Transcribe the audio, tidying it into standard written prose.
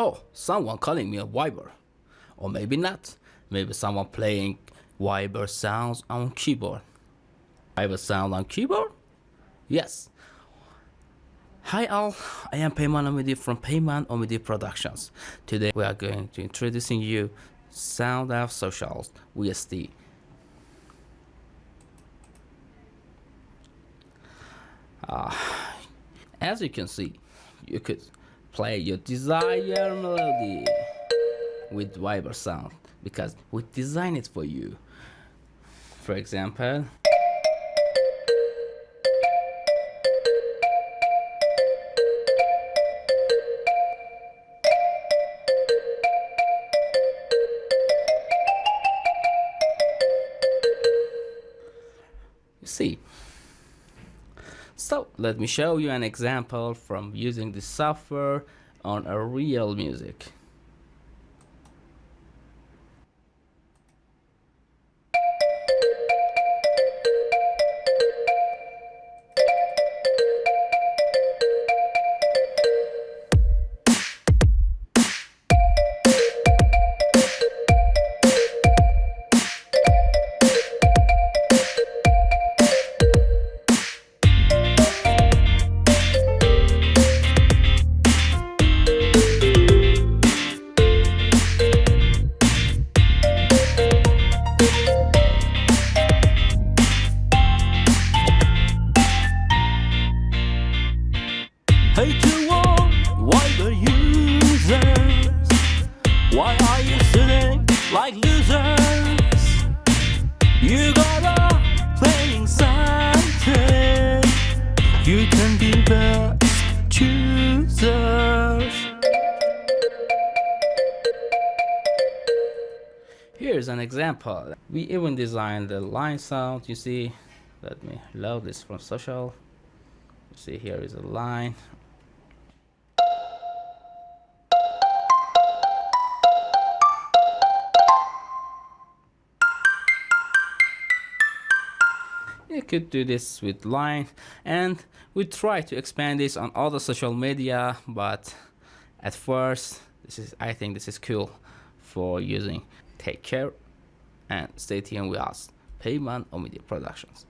Oh, someone calling me a Viber. Or maybe not. Maybe someone playing Viber sounds on keyboard. Viber sound on keyboard? Yes. Hi all, I am Peyman Omidi from Peyman Omidi Productions. Today we are going to introducing you Sound of Socials vsti. As you can see, you could play your desired melody with Viber sound because we designed it for you. For example, you see. So let me show you an example from using this software on a real music. Hey to all Viber users, why are you sitting like losers? You gotta playing something, you can be the choosers. Here's an example. We even designed the line sound. You see, let me load this from social. You see, here is a line. You could do this with line, and we try to expand this on other social media, but at first I think this is cool for using. Take care and stay tuned with us, Peyman Omidi Productions.